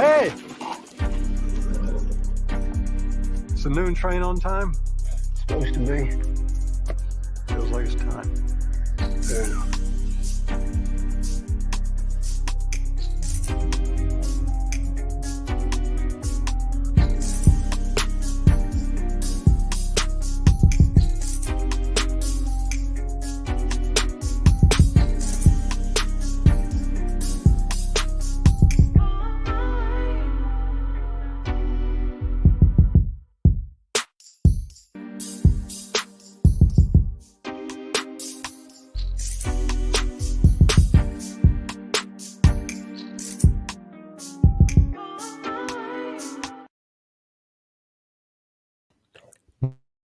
Hey! It's the noon train on time? Supposed to be. Feels like it's time. Yeah.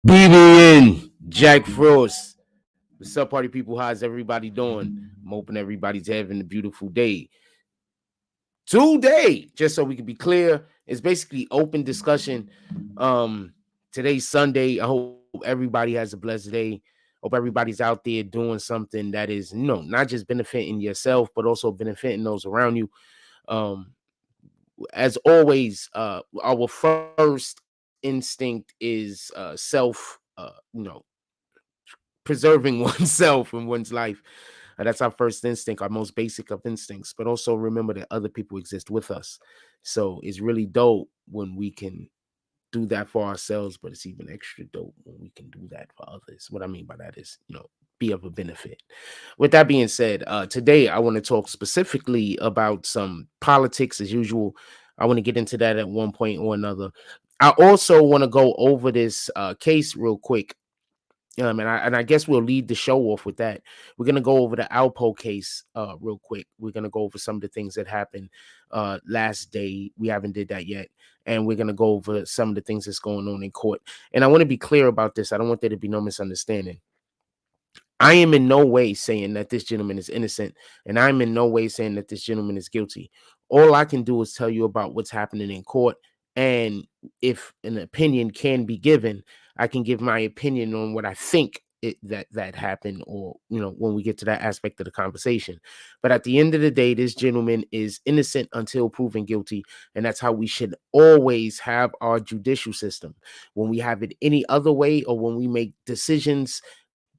BBN, Jack Frost. What's up, party people? How's everybody doing? I'm hoping everybody's having a beautiful day. Today, just so we can be clear, it's basically open discussion. Today's Sunday. I hope everybody has a blessed day. Hope everybody's out there doing something that is, not just benefiting yourself, but also benefiting those around you. As always, our first instinct is preserving oneself and one's life. That's our first instinct, our most basic of instincts. But also remember that other people exist with us. So it's really dope when we can do that for ourselves, but it's even extra dope when we can do that for others. What I mean by that is, be of a benefit. With that being said, today I want to talk specifically about some politics as usual. I want to get into that at one point or another. I also want to go over this case real quick. And I guess we'll lead the show off with that. We're gonna go over the Alpo case real quick. We're gonna go over some of the things that happened last day. We haven't did that yet, and we're gonna go over some of the things that's going on in court. And I want to be clear about this. I don't want there to be no misunderstanding. I am in no way saying that this gentleman is innocent, and I'm in no way saying that this gentleman is guilty. All I can do is tell you about what's happening in court, and if an opinion can be given, I can give my opinion on what I think that happened, or when we get to that aspect of the conversation. But at the end of the day, this gentleman is innocent until proven guilty, and that's how we should always have our judicial system. When we have it any other way, or when we make decisions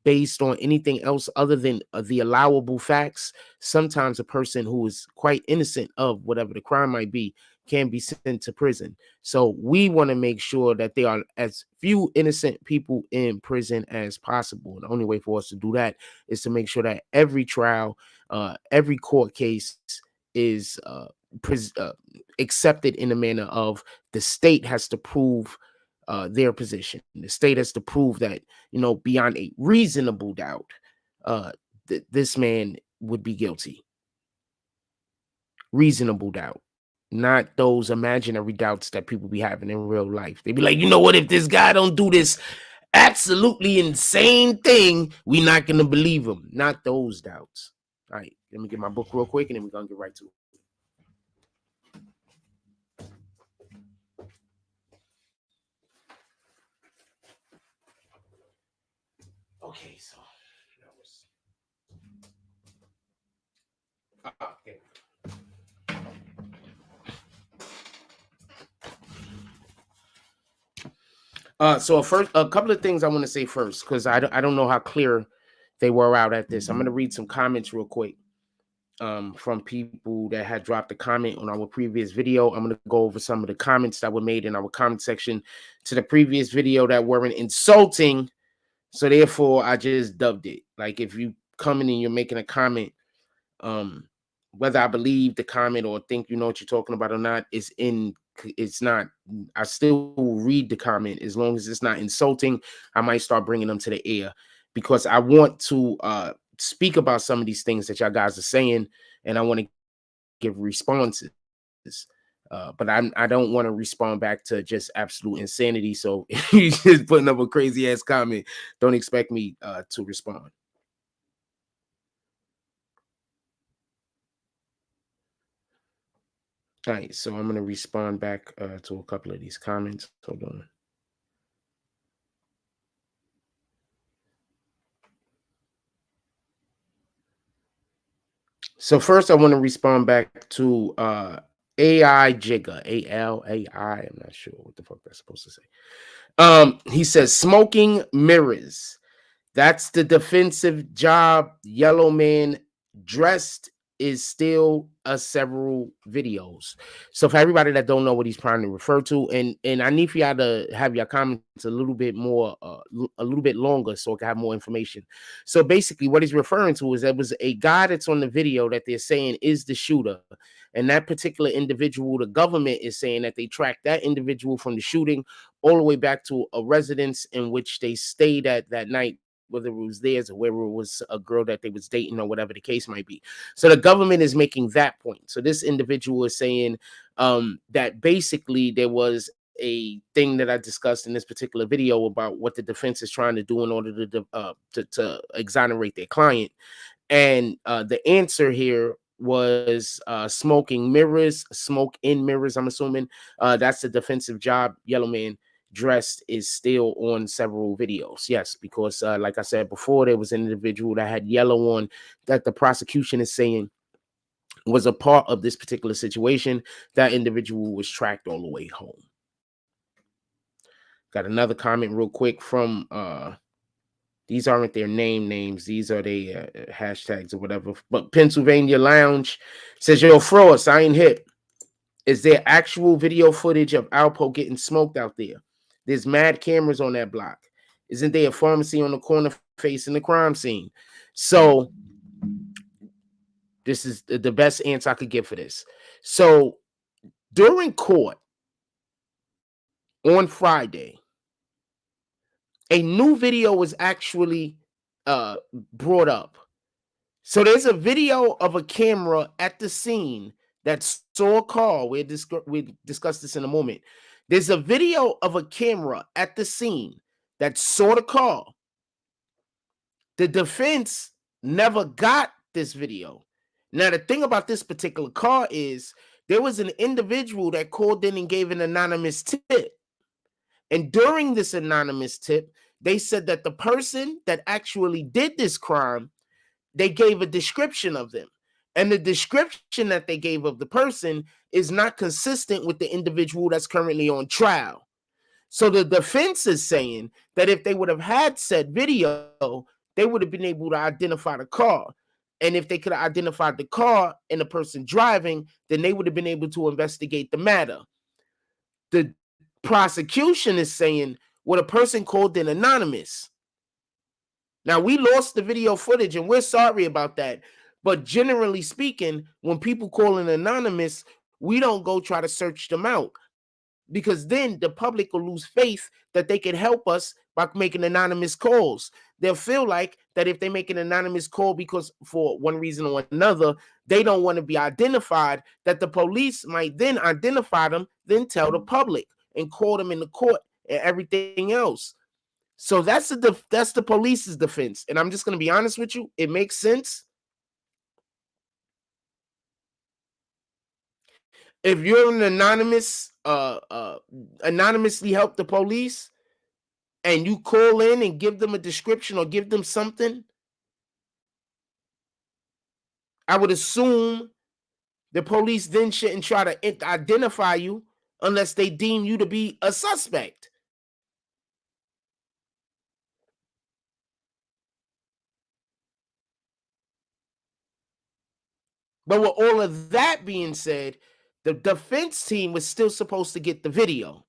based on anything else other than the allowable facts, sometimes a person who is quite innocent of whatever the crime might be can be sent to prison. So we want to make sure that there are as few innocent people in prison as possible. The only way for us to do that is to make sure that every trial, every court case is accepted in a manner of the state has to prove their position. The state has to prove that, beyond a reasonable doubt, this man would be guilty. Reasonable doubt, not those imaginary doubts that people be having in real life. They be like, what, if this guy don't do this absolutely insane thing, we not gonna believe him. Not those doubts. All right, let me get my book real quick, and then we're gonna get right to it. Okay, so that was okay. So first, a couple of things I want to say first, because I don't know how clear they were out at this. I'm going to read some comments real quick from people that had dropped a comment on our previous video. I'm going to go over some of the comments that were made in our comment section to the previous video that weren't insulting. So therefore, I just dubbed it. Like, if you come in and you're making a comment, whether I believe the comment or think you know what you're talking about or not, it's not. I still read the comment as long as it's not insulting. I might start bringing them to the air because I want to speak about some of these things that y'all guys are saying, and I want to give responses. But I don't want to respond back to just absolute insanity. So if you just putting up a crazy ass comment, don't expect me to respond. All right, so I'm going to respond back to a couple of these comments. Hold on. So first, I want to respond back to AI Jigger, ALAI. I'm not sure what the fuck that's supposed to say. He says smoking mirrors. That's the defensive job. Yellow man dressed is still a several videos. So for everybody that don't know what he's trying to refer to, and I need for y'all to have your comments a little bit more, a little bit longer, so I can have more information. So basically, what he's referring to is there was a guy that's on the video that they're saying is the shooter, and that particular individual, the government is saying that they tracked that individual from the shooting all the way back to a residence in which they stayed at that night, whether it was theirs or whether it was a girl that they was dating or whatever the case might be. So the government is making that point. So this individual is saying that basically there was a thing that I discussed in this particular video about what the defense is trying to do in order to exonerate their client. And the answer here was smoking mirrors, smoke in mirrors. I'm assuming that's the defensive job. Yellow man dressed is still on several videos. Yes, because like I said before, there was an individual that had yellow on that the prosecution is saying was a part of this particular situation. That individual was tracked all the way home. Got another comment real quick from these aren't their names. These are their hashtags or whatever. But Pennsylvania Lounge says, yo, Frost, I ain't hip. Is there actual video footage of Alpo getting smoked out there? There's mad cameras on that block. Isn't there a pharmacy on the corner facing the crime scene? So this is the best answer I could give for this. So during court on Friday, a new video was actually brought up. So there's a video of a camera at the scene that saw a car. We discussed this in a moment. There's a video of a camera at the scene that saw the car. The defense never got this video. Now, the thing about this particular car is there was an individual that called in and gave an anonymous tip. And during this anonymous tip, they said that the person that actually did this crime, they gave a description of them. And the description that they gave of the person is not consistent with the individual that's currently on trial. So the defense is saying that if they would have had said video, they would have been able to identify the car. And if they could have identified the car and the person driving, then they would have been able to investigate the matter. The prosecution is saying, well, a person called in anonymous. Now, we lost the video footage and we're sorry about that. But generally speaking, when people call in anonymous, we don't go try to search them out, because then the public will lose faith that they can help us by making anonymous calls. They'll feel like that if they make an anonymous call because for one reason or another, they don't want to be identified, that the police might then identify them, then tell the public and call them in the court and everything else. So that's the police's defense. And I'm just going to be honest with you. It makes sense. If you're an anonymous, anonymously help the police and you call in and give them a description or give them something, I would assume the police then shouldn't try to identify you unless they deem you to be a suspect. But with all of that being said, the defense team was still supposed to get the video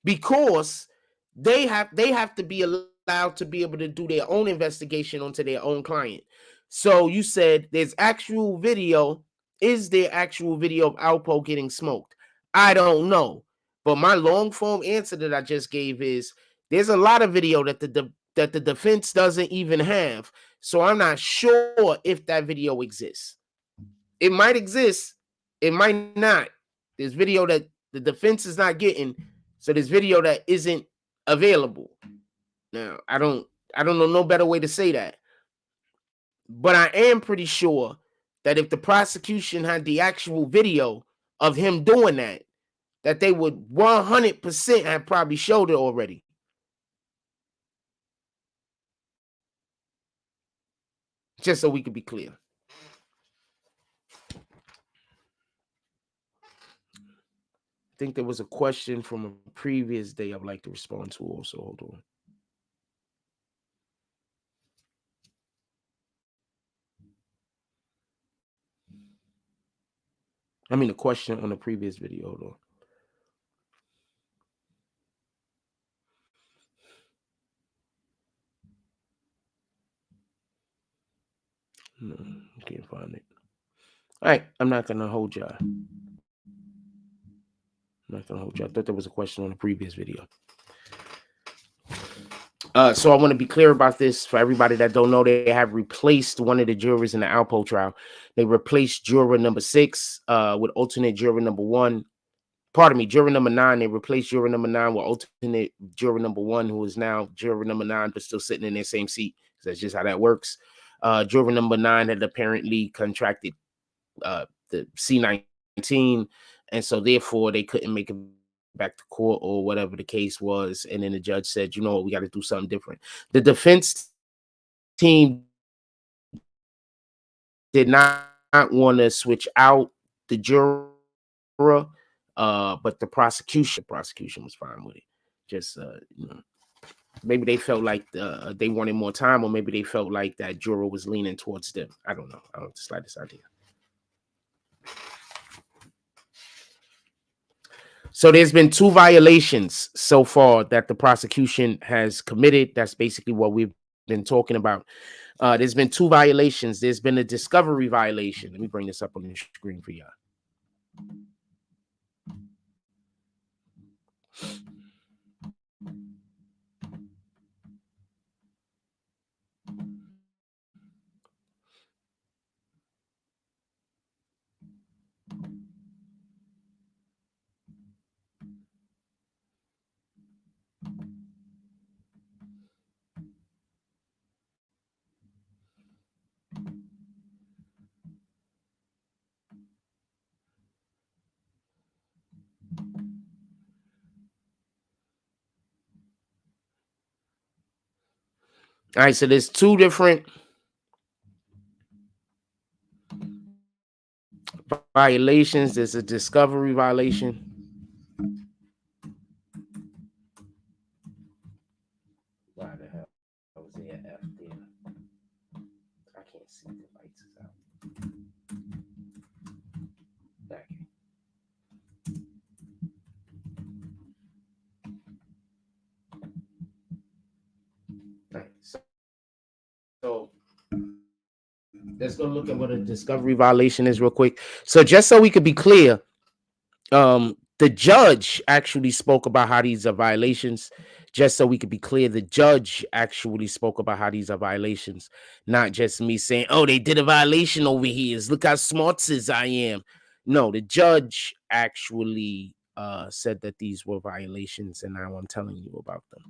because they have to be allowed to be able to do their own investigation onto their own client. So you said there's actual video. Is there actual video of Alpo getting smoked? I don't know. But my long form answer that I just gave is there's a lot of video that the defense doesn't even have. So I'm not sure if that video exists. It might exist. It might not. There's video that the defense is not getting. So there's video that isn't available. Now, I don't know no better way to say that. But I am pretty sure that if the prosecution had the actual video of him doing that, that they would 100% have probably showed it already. Just so we could be clear. think there was a question from a previous day I'd like to respond to also. Hold on. I mean, a question on the previous video. Hold on. No, I can't find it. All right, I'm not gonna hold y'all. I thought there was a question on the previous video. So I want to be clear about this for everybody that don't know. They have replaced one of the jurors in the Alpo trial. They replaced juror number 6 with alternate juror number 1. Pardon me, juror number 9. They replaced juror number 9 with alternate juror number 1, who is now juror number 9, but still sitting in their same seat. That's just how that works. Juror number 9 had apparently contracted the C-19, and so therefore they couldn't make it back to court or whatever the case was. And then the judge said, you know what, we got to do something different. The defense team did not want to switch out the juror, but the prosecution was fine with it. Just you know, maybe they felt like they wanted more time, or maybe they felt like that juror was leaning towards them. I don't know. I don't have the slightest idea. So there's been 2 violations so far that the prosecution has committed. That's basically what we've been talking about. There's been 2 violations. There's been a discovery violation. Let me bring this up on the screen for y'all. All right, so there's 2 different violations. There's a discovery violation. Why the hell was there an F there? I can't see the lights out. Okay. All right, so let's go look at what a discovery violation is real quick. So just so we could be clear, the judge actually spoke about how these are violations. Just so we could be clear, the judge actually spoke about how these are violations, not just me saying, oh, they did a violation over here. Look how smart as I am. No, the judge actually said that these were violations, and now I'm telling you about them.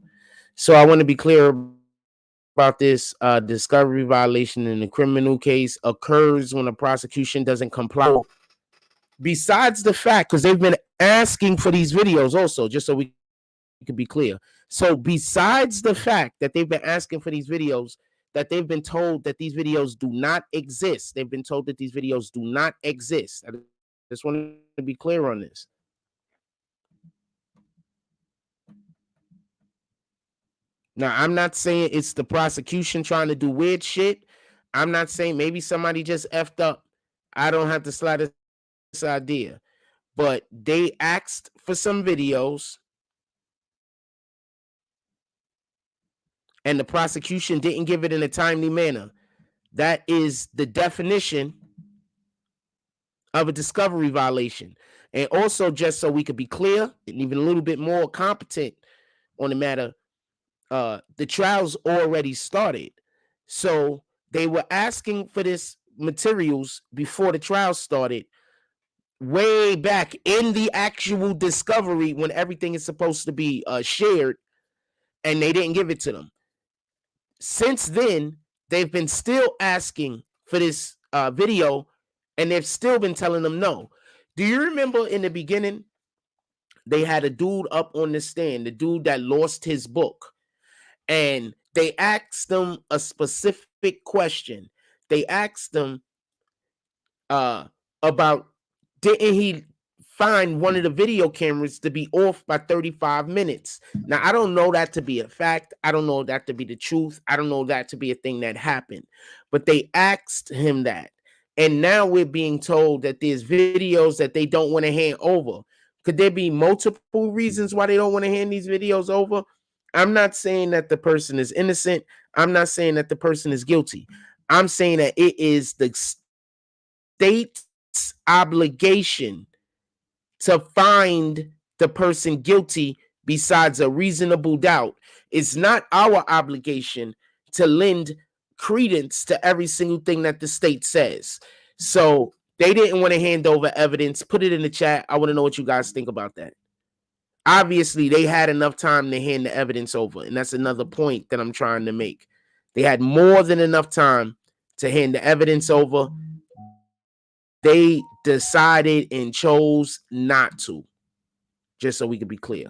So I want to be clear about this. Discovery violation in a criminal case occurs when a prosecution doesn't comply. Besides the fact, because they've been asking for these videos also, just so we can be clear. So besides the fact that they've been asking for these videos, that they've been told that these videos do not exist. They've been told that these videos do not exist. I just want to be clear on this. Now, I'm not saying it's the prosecution trying to do weird shit. I'm not saying maybe somebody just effed up. I don't have the slightest idea. But they asked for some videos, and the prosecution didn't give it in a timely manner. That is the definition of a discovery violation. And also, just so we could be clear and even a little bit more competent on the matter, the trial's already started. So they were asking for this materials before the trial started, way back in the actual discovery when everything is supposed to be shared, and they didn't give it to them. Since then, they've been still asking for this video, and they've still been telling them no. Do you remember in the beginning, they had a dude up on the stand, the dude that lost his book, and they asked them a specific question. They asked them about, didn't he find one of the video cameras to be off by 35 minutes. Now, I don't know that to be a fact. I don't know that to be the truth. I don't know that to be a thing that happened. But they asked him that. And now we're being told that there's videos that they don't want to hand over. Could there be multiple reasons why they don't want to hand these videos over? I'm not saying that the person is innocent. I'm not saying that the person is guilty. I'm saying that it is the state's obligation to find the person guilty besides a reasonable doubt. It's not our obligation to lend credence to every single thing that the state says. So they didn't want to hand over evidence. Put it in the chat. I want to know what you guys think about that. Obviously, they had enough time to hand the evidence over, and that's another point that I'm trying to make. They had more than enough time to hand the evidence over. They decided and chose not to, just so we can be clear.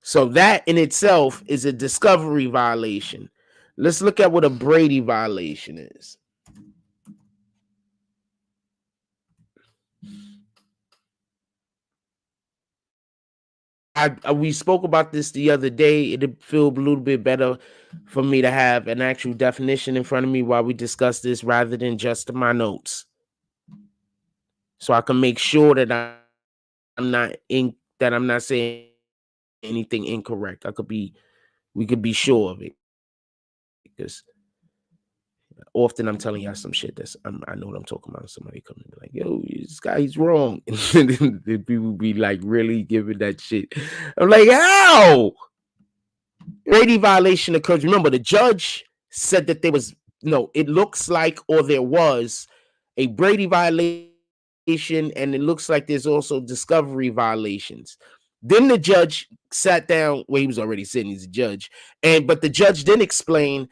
So that in itself is a discovery violation. Let's look at what a Brady violation is. We spoke about this the other day. It'd feel a little bit better for me to have an actual definition in front of me while we discuss this rather than just my notes, so I can make sure that I'm not saying anything incorrect. We could be sure of it, because often I'm telling y'all some shit I know what I'm talking about. Somebody come and be like, yo, this guy, he's wrong. And then people be like really giving that shit. I'm like, how? Brady violation occurs. Remember, the judge said that it looks like, or there was a Brady violation, and it looks like there's also discovery violations. Then the judge sat down. Well, he was already sitting, he's a judge. But the judge then explained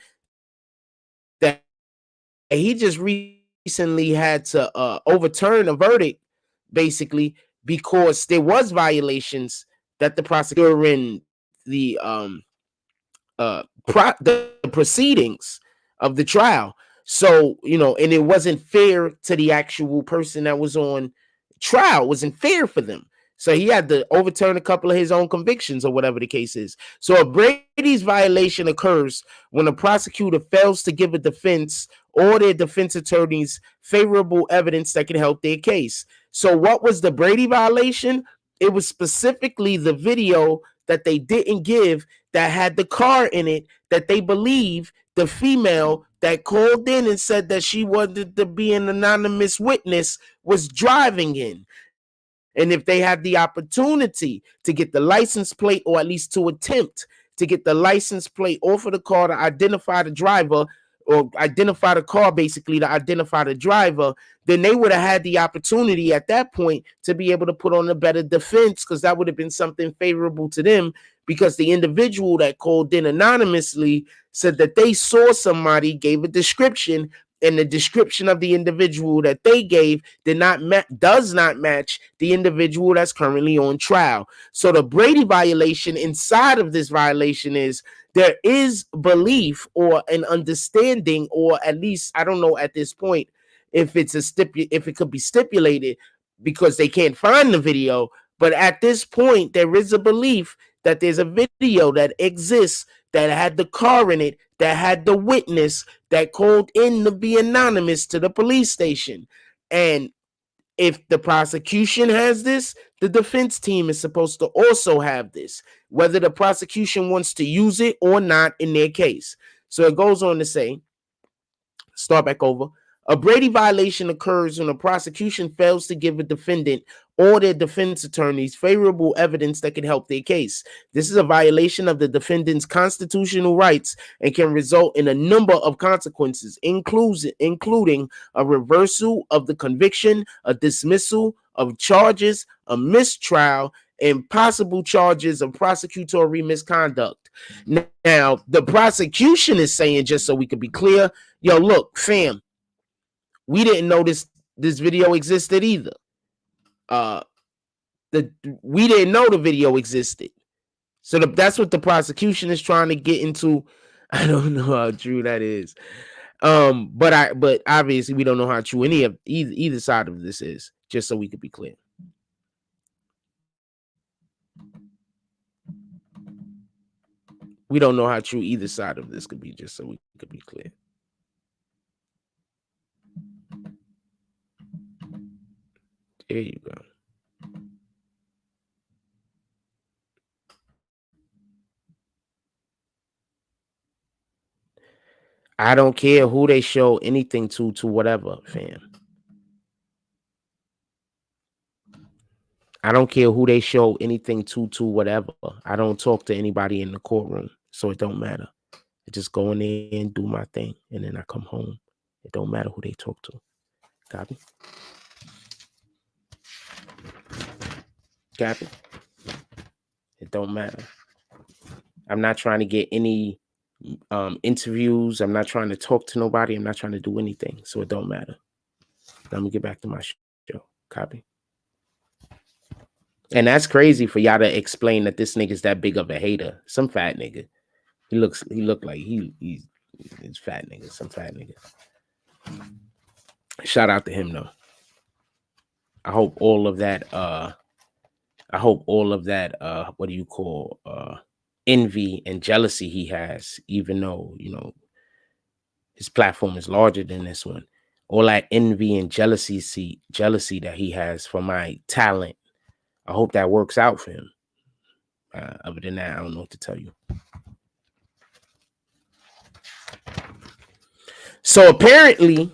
that he just recently had to overturn a verdict, basically, because there was violations that the prosecutor in the proceedings of the trial. So, and it wasn't fair to the actual person that was on trial. It wasn't fair for them. So he had to overturn a couple of his own convictions, or whatever the case is. So a Brady's violation occurs when a prosecutor fails to give a defense or their defense attorneys favorable evidence that can help their case. So what was the Brady violation? It was specifically the video that they didn't give that had the car in it that they believe the female that called in and said that she wanted to be an anonymous witness was driving in. And if they had the opportunity to get the license plate, or at least to attempt to get the license plate off of the car to identify the driver, or identify the car basically to identify the driver, then they would have had the opportunity at that point to be able to put on a better defense, because that would have been something favorable to them, because the individual that called in anonymously said that they saw somebody, gave a description, and the description of the individual that they gave does not match the individual that's currently on trial. So the Brady violation inside of this violation is there is belief or an understanding, or at least I don't know at this point if it could be stipulated, because they can't find the video. But at this point, there is a belief that there's a video that exists that had the car in it, that had the witness that called in to be anonymous to the police station. And if the prosecution has this, the defense team is supposed to also have this, whether the prosecution wants to use it or not in their case. So it goes on to say, start back over. A Brady violation occurs when a prosecution fails to give a defendant or their defense attorneys favorable evidence that can help their case. This is a violation of the defendant's constitutional rights and can result in a number of consequences, including a reversal of the conviction, a dismissal of charges, a mistrial, and possible charges of prosecutory misconduct. Now, the prosecution is saying, just so we can be clear, yo, look, fam, we didn't know this video existed either. We didn't know the video existed. So that's what the prosecution is trying to get into. I don't know how true that is. But obviously we don't know how true either side of this is, just so we could be clear. We don't know how true either side of this could be, just so we could be clear. There you go. I don't care who they show anything to whatever, fam. I don't care who they show anything to whatever. I don't talk to anybody in the courtroom, so it don't matter. I just go in there and do my thing, and then I come home. It don't matter who they talk to. Copy? Copy? It don't matter. I'm not trying to get any interviews. I'm not trying to talk to nobody. I'm not trying to do anything, so it don't matter. Let me get back to my show. Copy? And that's crazy for y'all to explain that this nigga's that big of a hater. Some fat nigga. He look like he's fat nigga. Some fat nigga. Shout out to him though. I hope all of that what do you call envy and jealousy he has, even though his platform is larger than this one. All that envy and jealousy that he has for my talent, I hope that works out for him. Other than that, I don't know what to tell you. So apparently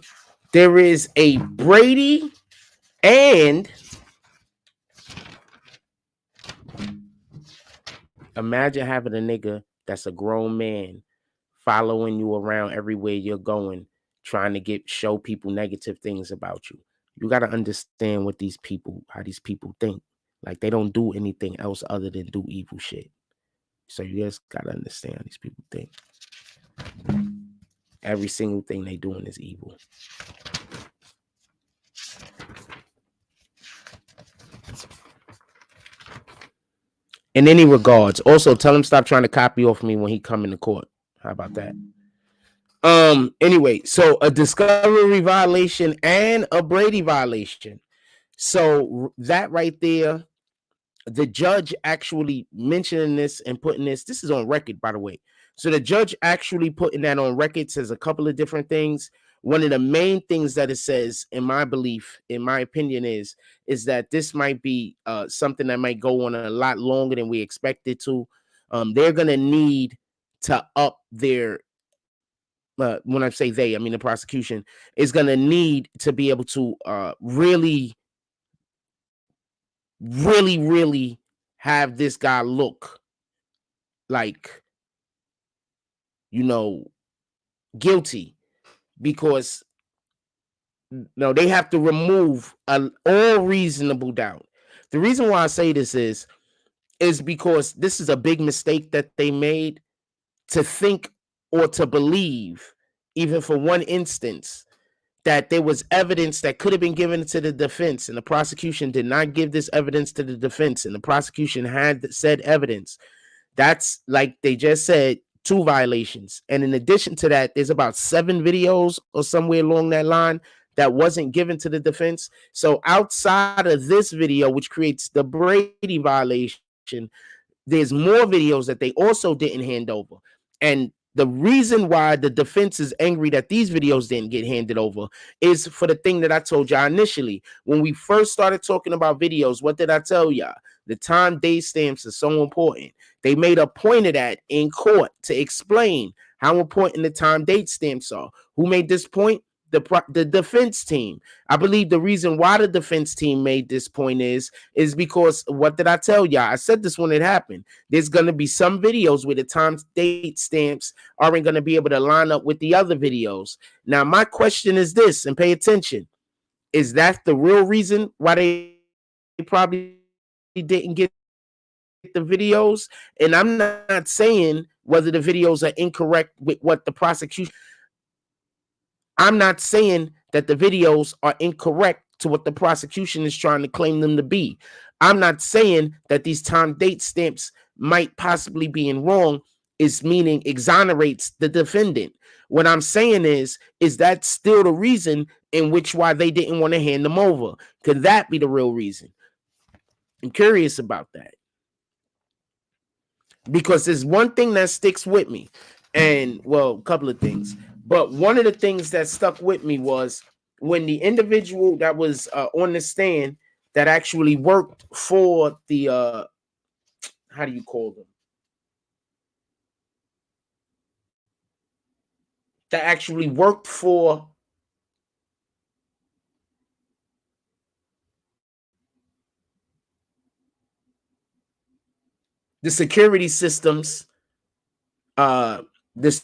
there is a Brady and imagine having a nigga that's a grown man following you around everywhere you're going, trying to show people negative things about you. You got to understand how these people think. Like, they don't do anything else other than do evil shit. So you just got to understand how these people think. Every single thing they doing is evil. In any regards, also tell him stop trying to copy off me when he come into court. How about that? Anyway, so a discovery violation and a Brady violation. So that right there, the judge actually mentioning this and putting this is on record, by the way. So the judge actually putting that on record says a couple of different things. One of the main things that it says, in my belief, in my opinion, is that this might be something that might go on a lot longer than we expected to. They're going to need to up their, when I say they, I mean the prosecution is going to need to be able to really have this guy look like, guilty, because they have to remove all reasonable doubt. The reason why I say this is because this is a big mistake that they made, to think or to believe, even for one instance, that there was evidence that could have been given to the defense, and the prosecution did not give this evidence to the defense, and the prosecution had said evidence. That's, like they just said, 2 violations. And in addition to that, there's about 7 videos or somewhere along that line that wasn't given to the defense. So outside of this video, which creates the Brady violation, there's more videos that they also didn't hand over. And the reason why the defense is angry that these videos didn't get handed over is for the thing that I told y'all initially. When we first started talking about videos, what did I tell y'all? The time date stamps are so important. They made a point of that in court to explain how important the time date stamps are. Who made this point? The defense team. I believe the reason why the defense team made this point is because, what did I tell y'all? I said this when it happened. There's going to be some videos where the time date stamps aren't going to be able to line up with the other videos. Now, my question is this, and pay attention. Is that the real reason why they probably didn't get the videos? And I'm not saying whether the videos are incorrect with what the prosecution. I'm not saying that the videos are incorrect to what the prosecution is trying to claim them to be. I'm not saying that these time date stamps might possibly be in wrong, is meaning exonerates the defendant. What I'm saying is that still the reason in which why they didn't want to hand them over? Could that be the real reason? I'm curious about that. because there's one thing that sticks with me, and well, a couple of things, but one of the things that stuck with me was when the individual that was on the stand that actually worked for the how do you call them, that actually worked for the security systems, the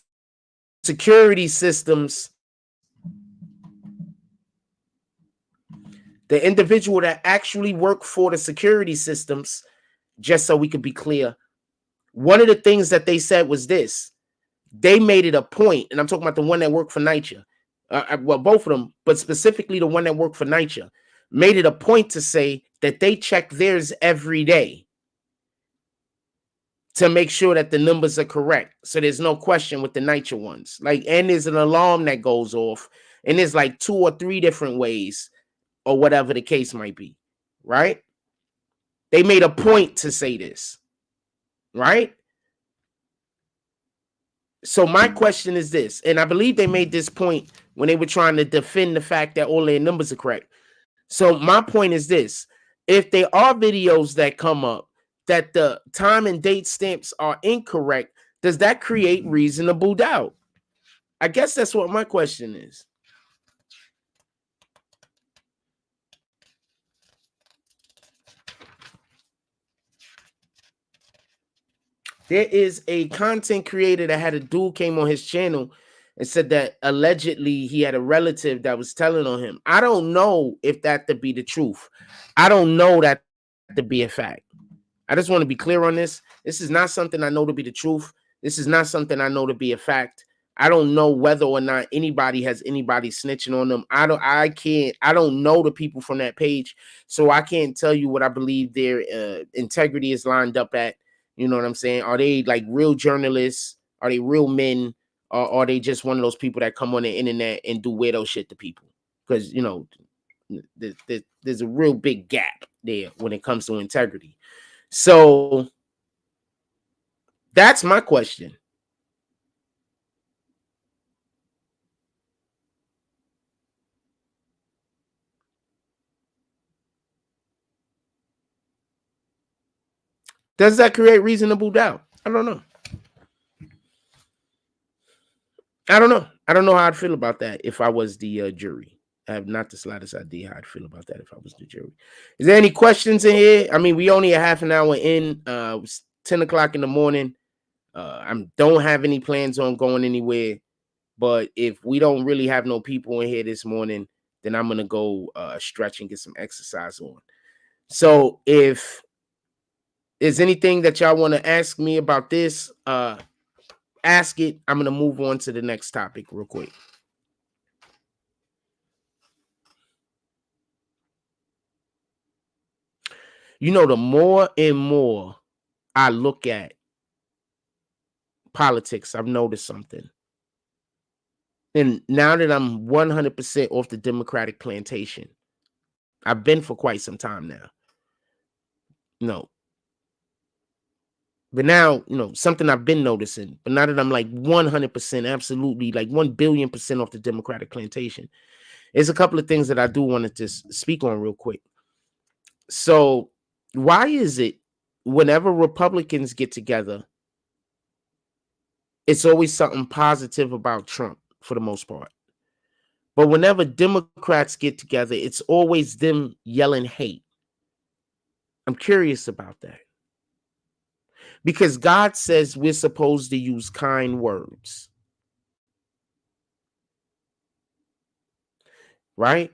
security systems, the individual that actually worked for the security systems, just so we could be clear, one of the things that they said was this: they made it a point, and I'm talking about the one that worked for NYCHA, well, both of them, but specifically the one that worked for NYCHA, made it a point to say that they check theirs every day to make sure that the numbers are correct. So there's no question with the NYCHA ones. Like, and there's an alarm that goes off, and there's like 2 or 3 different ways, or whatever the case might be, right? They made a point to say this, right? So my question is this, and I believe they made this point when they were trying to defend the fact that all their numbers are correct. So my point is this: if there are videos that come up that the time and date stamps are incorrect, does that create reasonable doubt? I guess that's what my question is. There is a content creator that had a dude came on his channel and said that allegedly he had a relative that was telling on him. I don't know if that to be the truth. I don't know that to be a fact. I just want to be clear on this. This is not something I know to be the truth. This is not something I know to be a fact. I don't know whether or not anybody has anybody snitching on them. I don't know the people from that page, so I can't tell you what I believe their integrity is lined up at. You know what I'm saying? Are they like real journalists? Are they real men? Or are they just one of those people that come on the internet and do weirdo shit to people? Because, you know, there's a real big gap there when it comes to integrity. So that's my question. Does that create reasonable doubt? I don't know. I don't know. I don't know how I'd feel about that if I was the jury. I have not the slightest idea how I'd feel about that if I was the jury. Is there any questions in here? I mean, we only a half an hour in. It's 10 o'clock in the morning. I don't have any plans on going anywhere. But if we don't really have no people in here this morning, then I'm going to go stretch and get some exercise on. So if there's anything that y'all want to ask me about this, ask it. I'm going to move on to the next topic real quick. You know, the more and more I look at politics, I've noticed something. And now that I'm 100% off the Democratic plantation, I've been for quite some time now. No. But now, you know, something I've been noticing, but now that I'm like 100%, absolutely, like 1 billion% off the Democratic plantation, there's a couple of things that I do want to just speak on real quick. So why is it whenever Republicans get together, it's always something positive about Trump for the most part? But whenever Democrats get together, it's always them yelling hate. I'm curious about that. Because God says we're supposed to use kind words. Right?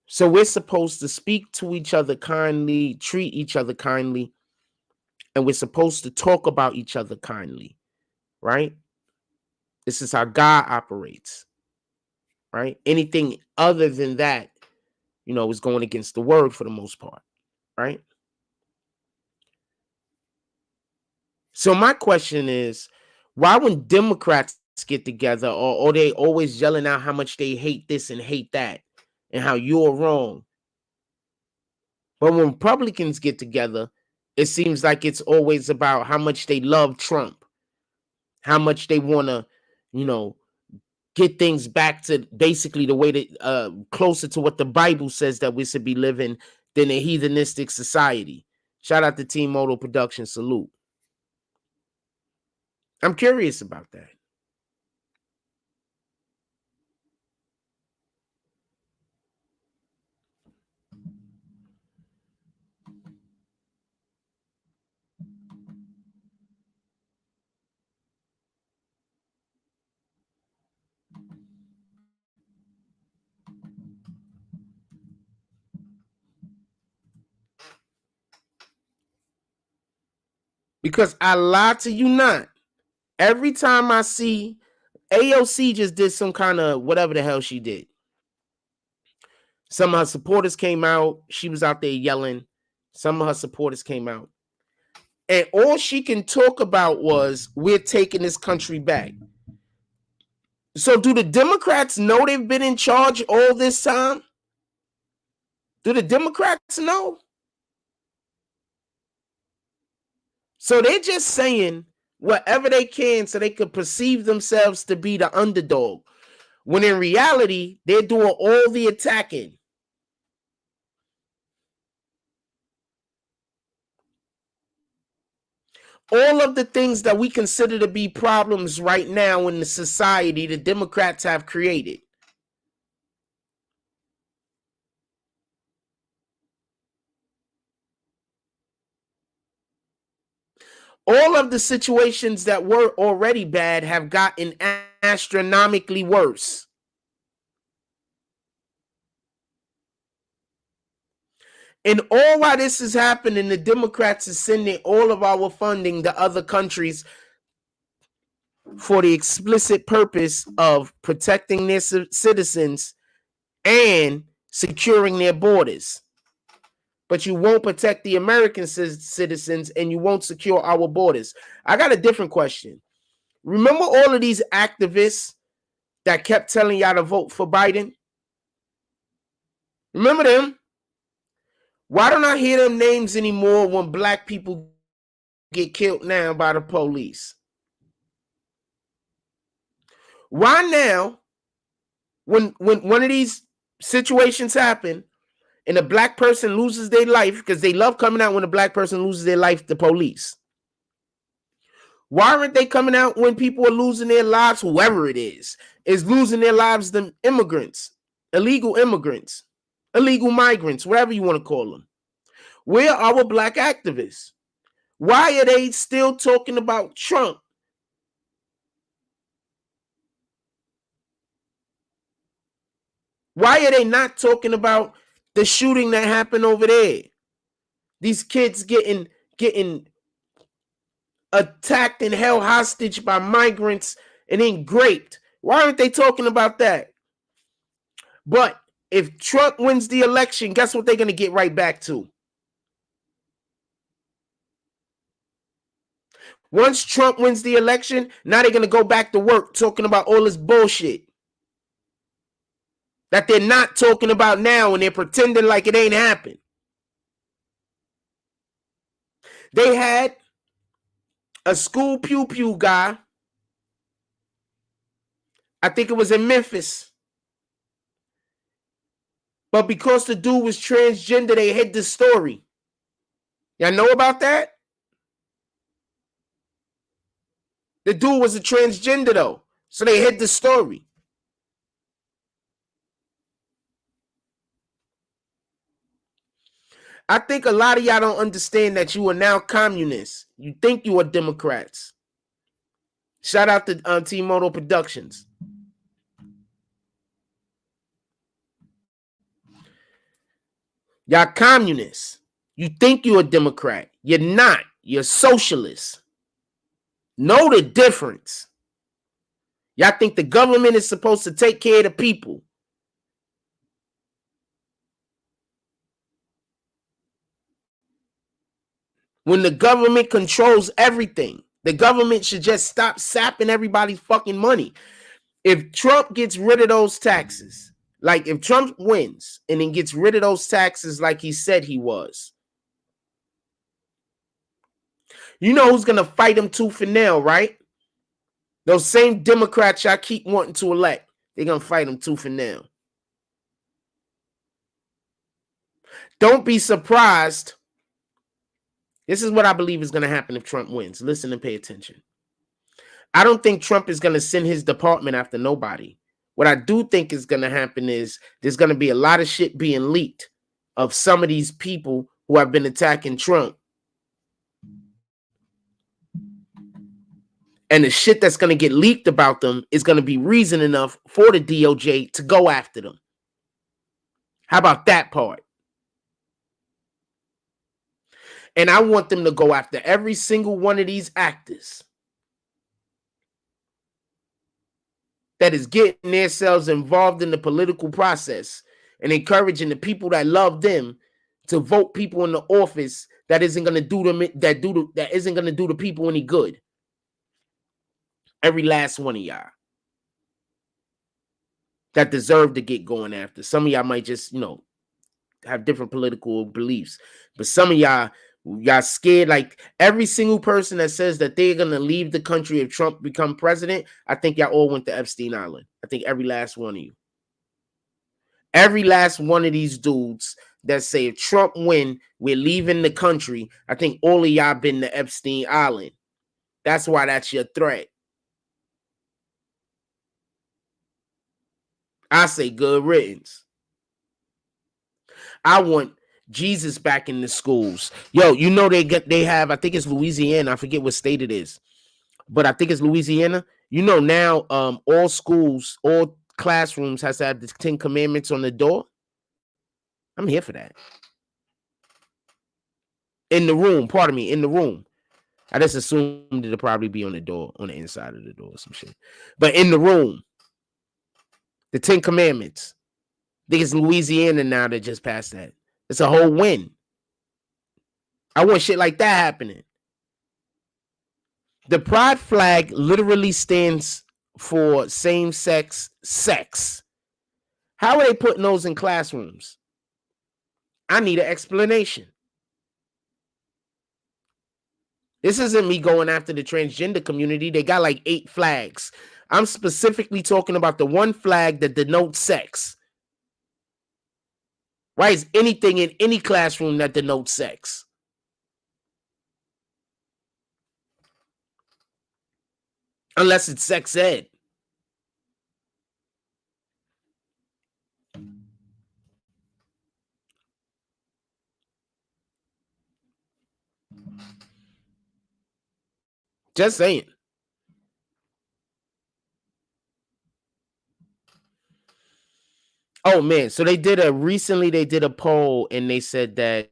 So we're supposed to speak to each other kindly, treat each other kindly, and we're supposed to talk about each other kindly, right? This is how God operates, right? Anything other than that, you know, is going against the word for the most part, right? So my question is, why when Democrats get together, or they always yelling out how much they hate this and hate that, and how you're wrong, but when Republicans get together, it seems like it's always about how much they love Trump, how much they want to, get things back to basically the way that closer to what the Bible says that we should be living than a heathenistic society. Shout out to Team Moto Production. Salute. I'm curious about that. Because I lie to you not. Every time I see AOC just did some kind of whatever the hell she did. Some of her supporters came out. She was out there yelling. Some of her supporters came out. And all she can talk about was, we're taking this country back. So do the Democrats know they've been in charge all this time? Do the Democrats know? So they're just saying whatever they can so they could perceive themselves to be the underdog, when in reality, they're doing all the attacking. All of the things that we consider to be problems right now in the society, the Democrats have created. All of the situations that were already bad have gotten astronomically worse. And all while this is happening, the Democrats are sending all of our funding to other countries for the explicit purpose of protecting their citizens and securing their borders. But you won't protect the American citizens and you won't secure our borders. I got a different question. Remember all of these activists that kept telling y'all to vote for Biden? Remember them? Why don't I hear them names anymore when black people get killed now by the police? Why now, when one of these situations happen and a black person loses their life, because they love coming out when a black person loses their life, the police. Why aren't they coming out when people are losing their lives, whoever it is losing their lives, the immigrants, illegal immigrants, illegal migrants, whatever you want to call them? Where are our black activists? Why are they still talking about Trump? Why are they not talking about the shooting that happened over there? These kids getting attacked and held hostage by migrants and then raped. Why aren't they talking about that? But if Trump wins the election, guess what they're going to get right back to? Once Trump wins the election, now they're going to go back to work talking about all this bullshit that they're not talking about now, and they're pretending like it ain't happened. They had a school pew guy, I think it was in Memphis, but because the dude was transgender, they hid the story. Y'all know about that? The dude was a transgender though, so they hid the story. I think a lot of y'all don't understand that you are now communists. You think you are Democrats. Shout out to Team Moto Productions. Y'all communists. You think you're a Democrat. You're not. You're socialists. Know the difference. Y'all think the government is supposed to take care of the people. When the government controls everything, the government should just stop sapping everybody's fucking money. If Trump gets rid of those taxes, like if Trump wins and then gets rid of those taxes like he said he was, You know who's gonna fight him tooth and nail, right? Those same Democrats y'all keep wanting to elect, they're gonna fight him tooth and nail. Don't be surprised. This is what I believe is gonna happen if Trump wins. Listen and pay attention. I don't think Trump is gonna send his department after nobody. What I do think is gonna happen is there's gonna be a lot of shit being leaked of some of these people who have been attacking Trump. And the shit that's going to get leaked about them is going to be reason enough for the DOJ to go after them. How about that part? And I want them to go after every single one of these actors that is getting themselves involved in the political process and encouraging the people that love them to vote people in the office that isn't going to do them that isn't going to do the people any good. Every last one of y'all that deserve to get going after. Some of y'all might just, have different political beliefs, but some of y'all scared. Like every single person that says that they're gonna leave the country if Trump become president, I think y'all all went to Epstein Island. I think every last one of you. Every last one of these dudes that say if Trump win, we're leaving the country, I think all of y'all been to Epstein Island. That's why that's your threat. I say good riddance. I want Jesus back in the schools. Yo, they have, I think it's Louisiana. I forget what state it is, but I think it's Louisiana. Now all schools, all classrooms has to have the 10 commandments on the door. I'm here for that. In the room, in the room. I just assumed it'll probably be on the door, on the inside of the door or some shit. But in the room, the 10 commandments. I think it's Louisiana now that just passed that. It's a whole win. I want shit like that happening. The pride flag literally stands for same-sex sex. How are they putting those in classrooms? I need an explanation. This isn't me going after the transgender community. They got like 8 flags. I'm specifically talking about the one flag that denotes sex. Why is anything in any classroom that denotes sex? Unless it's sex ed. Just saying. Oh man, so they did a poll and they said that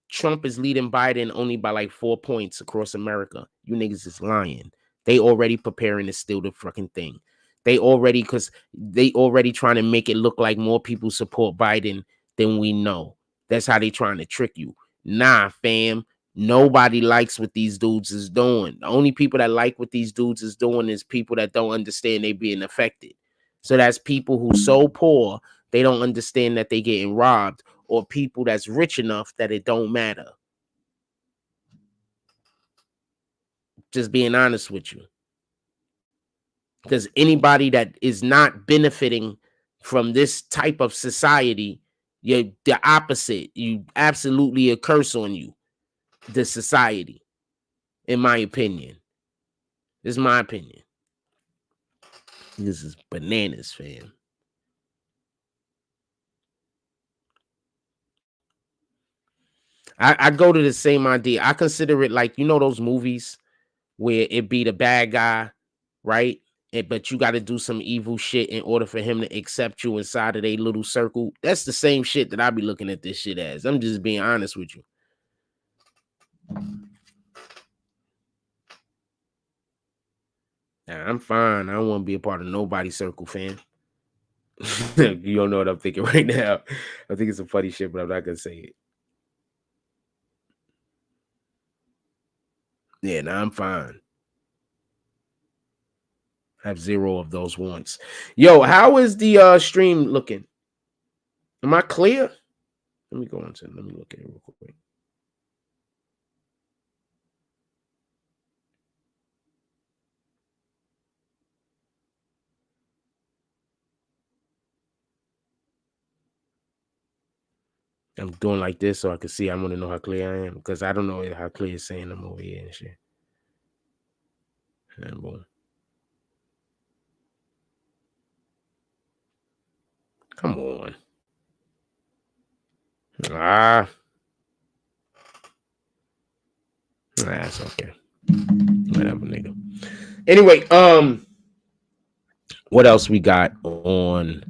Trump is leading Biden only by like 4 points across America. You niggas is lying. They already preparing to steal the fucking thing. They already trying to make it look like more people support Biden than we know. That's how they trying to trick you. Nah, fam. Nobody likes what these dudes is doing. The only people that like what these dudes is doing is people that don't understand they being affected. So that's people who so poor they don't understand that they getting robbed, or people that's rich enough that it don't matter. Just being honest with you. Because anybody that is not benefiting from this type of society, you're the opposite. You absolutely a curse on you, the society, in my opinion. This is my opinion. This is bananas, fam. I go to the same idea. I consider it like, those movies where it be the bad guy, right? But you got to do some evil shit in order for him to accept you inside of a little circle. That's the same shit that I be looking at this shit as. I'm just being honest with you. Nah, I'm fine. I don't want to be a part of nobody's circle, fam. You don't know what I'm thinking right now. I think it's some funny shit, but I'm not going to say it. Yeah, nah, I'm fine. I have 0 of those wants. Yo, how is the stream looking? Am I clear? Let me look at it real quick. I'm doing like this so I can see. I want to know how clear I am because I don't know how clear it's saying I'm over here and shit. And boom. Come on. That's okay. Whatever, nigga. Anyway, what else we got on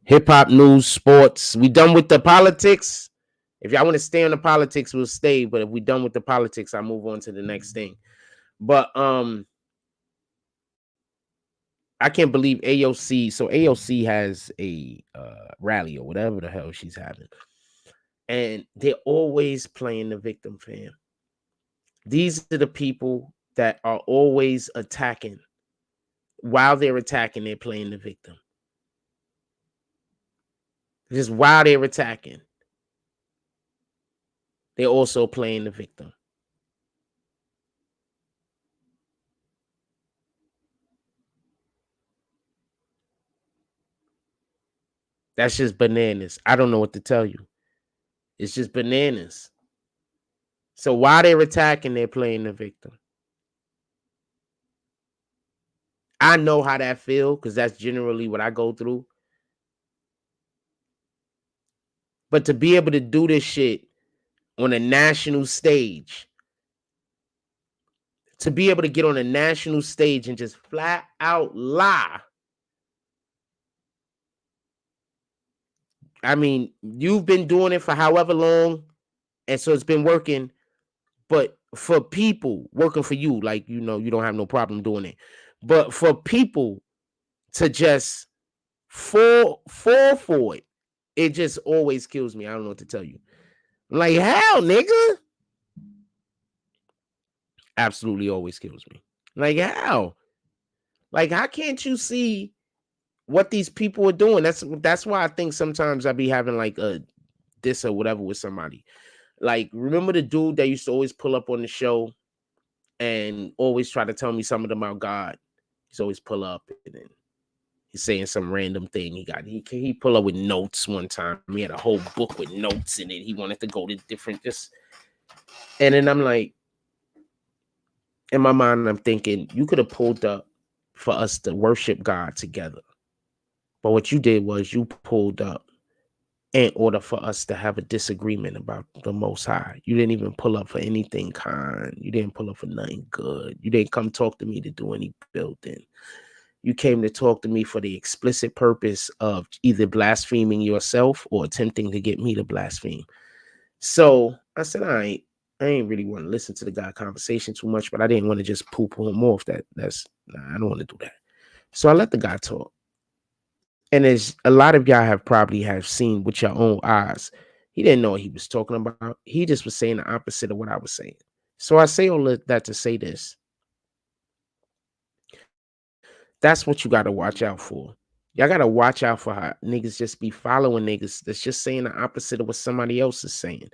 hip hop news, sports? We done with the politics. If y'all want to stay on the politics, we'll stay. But if we done with the politics, I'll move on to the next thing. But I can't believe AOC. So AOC has a rally or whatever the hell she's having, and they're always playing the victim, fam. These are the people that are always attacking. While they're attacking, they're playing the victim. Just while they're attacking, they're also playing the victim. That's just bananas. I don't know what to tell you. It's just bananas. So while they're attacking, they're playing the victim. I know how that feels because that's generally what I go through. But to be able to do this shit on a national stage, to be able to get on a national stage and just flat out lie. I mean, you've been doing it for however long, and so it's been working. But for people working for you, like, you know, you don't have no problem doing it. But for people to just fall for it, it just always kills me. I don't know what to tell you. I'm like, hell, nigga. Absolutely always kills me. Like, how? Like, how can't you see what these people are doing? That's why I think sometimes I be having like a this or whatever with somebody. Like, remember the dude that used to always pull up on the show and always try to tell me something about God? He's always pull up and then he's saying some random thing. He pull up with notes one time. He had a whole book with notes in it. He wanted to go to different this. And then I'm like, in my mind, I'm thinking, you could have pulled up for us to worship God together. But what you did was you pulled up in order for us to have a disagreement about the Most High. You didn't even pull up for anything kind. You didn't pull up for nothing good. You didn't come talk to me to do any building. You came to talk to me for the explicit purpose of either blaspheming yourself or attempting to get me to blaspheme. So I said, I ain't really want to listen to the guy conversation too much, but I didn't want to just poo-poo him off. I don't want to do that. So I let the guy talk. And as a lot of y'all probably have seen with your own eyes, he didn't know what he was talking about. He just was saying the opposite of what I was saying. So I say all of that to say this. That's what you got to watch out for. Y'all got to watch out for how niggas just be following niggas that's just saying the opposite of what somebody else is saying.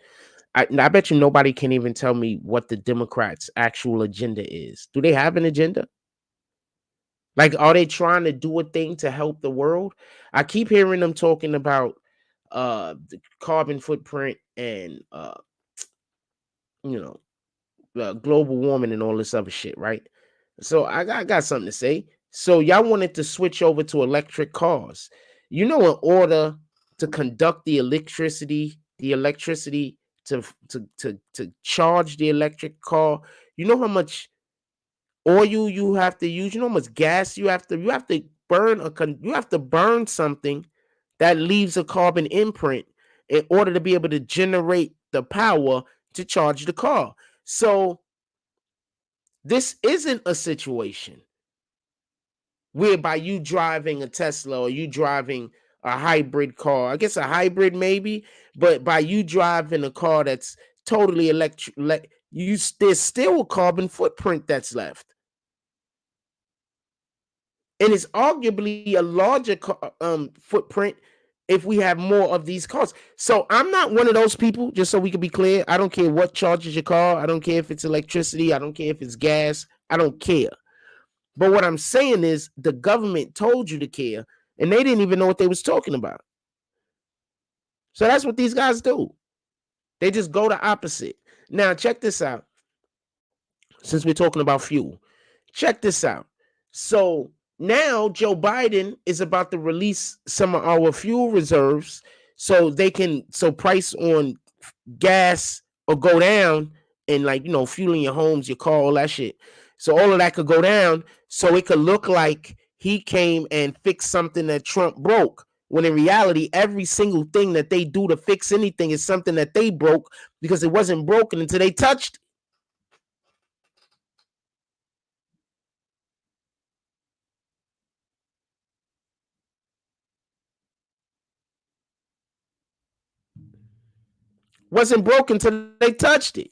I bet you nobody can even tell me what the Democrats' actual agenda is. Do they have an agenda? Like, are they trying to do a thing to help the world? I keep hearing them talking about the carbon footprint and global warming and all this other shit, right? So I got something to say. So y'all wanted to switch over to electric cars. You know, in order to conduct the electricity to charge the electric car, you know how much oil you have to use, you know how much gas you have to burn something that leaves a carbon imprint in order to be able to generate the power to charge the car. So this isn't a situation whereby you driving a Tesla or you driving a hybrid car. I guess a hybrid maybe, but by you driving a car that's totally electric, there's still a carbon footprint that's left. And it's arguably a larger footprint if we have more of these cars. So I'm not one of those people, just so we can be clear. I don't care what charges your car. I don't care if it's electricity. I don't care if it's gas. I don't care. But what I'm saying is the government told you to care, and they didn't even know what they was talking about. So that's what these guys do. They just go the opposite. Now, check this out. Since we're talking about fuel, check this out. So now Joe Biden is about to release some of our fuel reserves so price on gas will go down, and like, fueling your homes, your car, all that shit. So all of that could go down, so it could look like he came and fixed something that Trump broke. When in reality, every single thing that they do to fix anything is something that they broke, because it wasn't broken until they touched it. Wasn't broken until they touched it.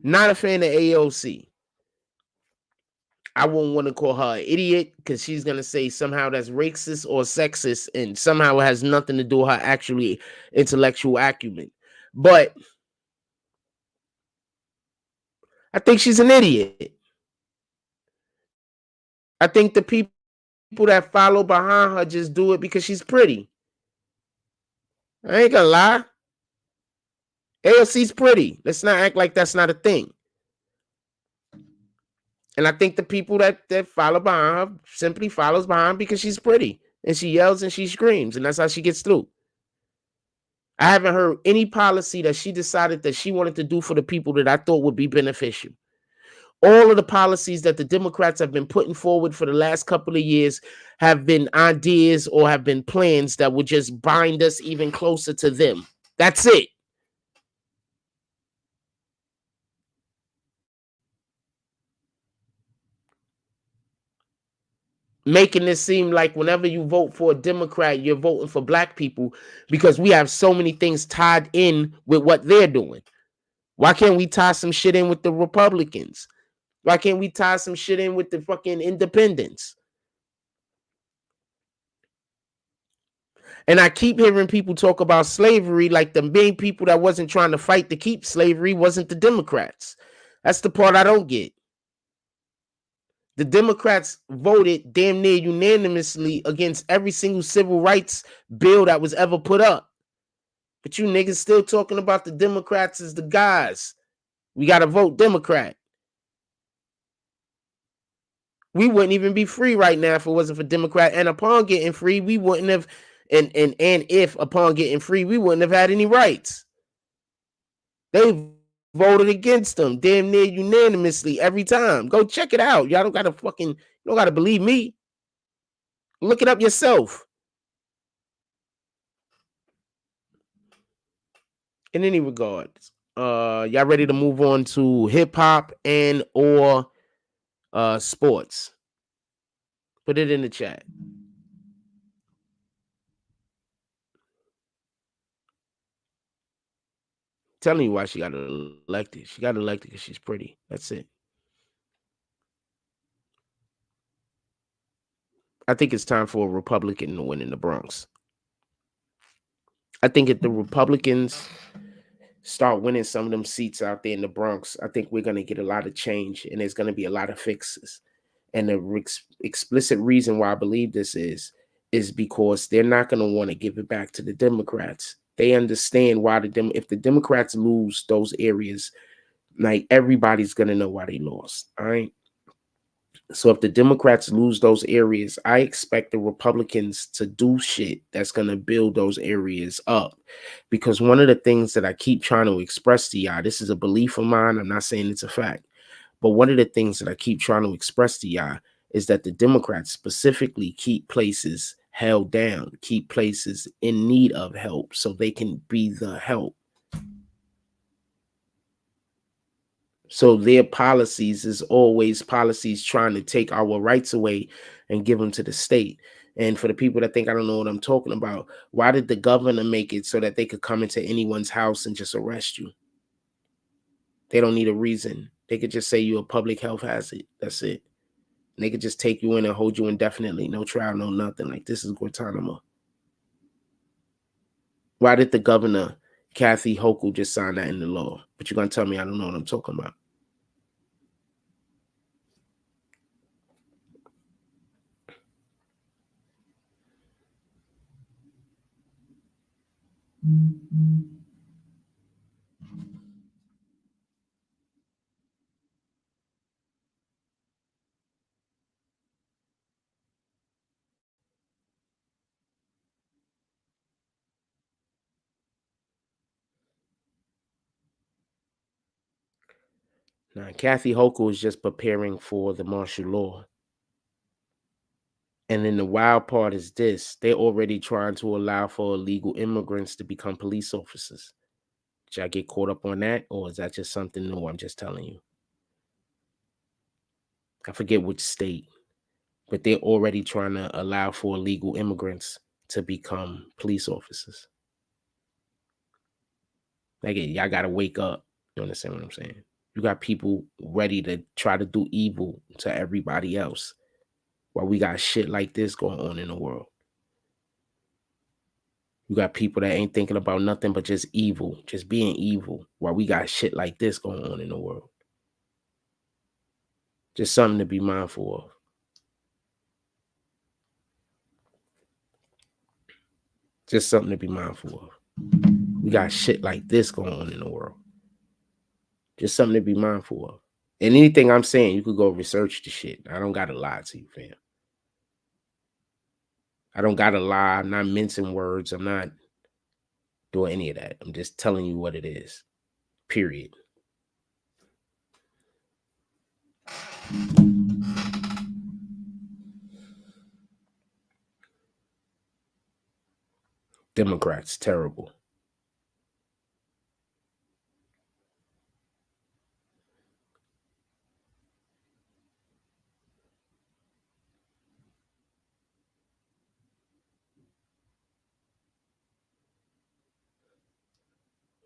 Not a fan of AOC. I wouldn't want to call her an idiot, because she's going to say somehow that's racist or sexist, and somehow it has nothing to do with her actually intellectual acumen. But I think she's an idiot. I think the people that follow behind her just do it because she's pretty. I ain't gonna lie. AOC's pretty. Let's not act like that's not a thing. And I think the people that follow behind her simply follows behind because she's pretty. And she yells and she screams. And that's how she gets through. I haven't heard any policy that she decided that she wanted to do for the people that I thought would be beneficial. All of the policies that the Democrats have been putting forward for the last couple of years have been ideas or have been plans that would just bind us even closer to them. That's it. Making this seem like whenever you vote for a Democrat, you're voting for black people, because we have so many things tied in with what they're doing. Why can't we tie some shit in with the Republicans? Why can't we tie some shit in with the fucking independents? And I keep hearing people talk about slavery like the main people that wasn't trying to fight to keep slavery wasn't the Democrats. That's the part I don't get. The Democrats voted damn near unanimously against every single civil rights bill that was ever put up. But you niggas still talking about the Democrats as the guys. We got to vote Democrat. We wouldn't even be free right now if it wasn't for Democrat. And upon getting free, we wouldn't have, and if upon getting free, we wouldn't have had any rights. They voted against them damn near unanimously every time. Go check it out. Y'all don't gotta believe me. Look it up yourself. In any regards, y'all ready to move on to hip hop and or sports? Put it in the chat. Telling you why she got elected. She got elected because she's pretty. That's it. I think it's time for a Republican to win in the Bronx. I think if the Republicans start winning some of them seats out there in the Bronx, I think we're going to get a lot of change, and there's going to be a lot of fixes. And the explicit reason why I believe this is because they're not going to want to give it back to the Democrats. They understand why if the Democrats lose those areas, like, everybody's going to know why they lost. All right. So if the Democrats lose those areas, I expect the Republicans to do shit that's going to build those areas up. Because one of the things that I keep trying to express to y'all, this is a belief of mine, I'm not saying it's a fact, but one of the things that I keep trying to express to y'all is that the Democrats specifically keep places held down, keep places in need of help so they can be the help. So their policies is always policies trying to take our rights away and give them to the state. And for the people that think I don't know what I'm talking about, why did the governor make it so that they could come into anyone's house and just arrest you? They don't need a reason. They could just say you're a public health hazard. That's it. And they could just take you in and hold you indefinitely. No trial, no nothing. Like, this is Guantanamo. Why did the governor, Kathy Hochul, just sign that into law? But you're going to tell me I don't know what I'm talking about. Now, Kathy Hochul is just preparing for the martial law. And then the wild part is this: they're already trying to allow for illegal immigrants to become police officers. Did I get caught up on that, or is that just something new? I'm just telling you. I forget which state, but they're already trying to allow for illegal immigrants to become police officers. Like, y'all gotta wake up. You understand what I'm saying? You got people ready to try to do evil to everybody else, while we got shit like this going on in the world. You got people that ain't thinking about nothing but just evil, just being evil, while we got shit like this going on in the world. Just something to be mindful of. Just something to be mindful of. We got shit like this going on in the world. Just something to be mindful of. And anything I'm saying, you could go research the shit. I don't gotta lie to you, fam. I don't gotta lie. I'm not mincing words. I'm not doing any of that. I'm just telling you what it is. Period. Democrats, terrible.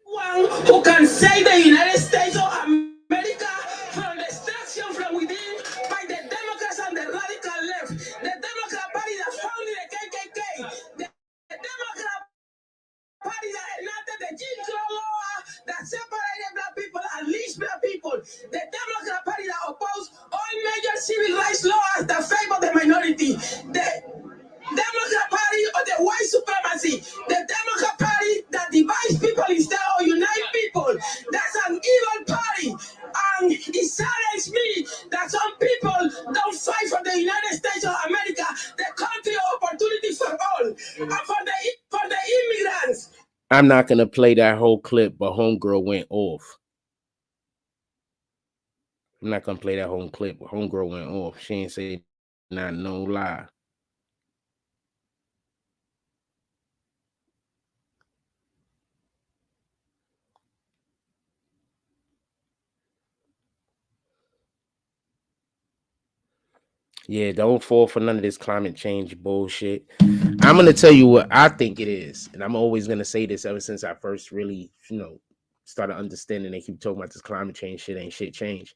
One who can save the United States of America from destruction from within by the Democrats and the radical left. The Democrat Party that founded the KKK. The Democrat Party that enacted the Jim Crow law that separated black people and lynched black people. The Democrat Party that opposed all major civil rights laws that favor the minority. The Democrat Party of the white supremacy. The Democrat Party that divides people instead of unite people. That's an evil party. And it saddens me that some people don't fight for the United States of America, the country of opportunity for all, and for the immigrants. I'm not gonna play that whole clip, but homegirl went off. I'm not gonna play that whole clip, but homegirl went off. She ain't say not no lie. Yeah, don't fall for none of this climate change bullshit. I'm gonna tell you what I think it is, and I'm always gonna say this ever since I first really, started understanding they keep talking about this climate change shit. Ain't shit changed.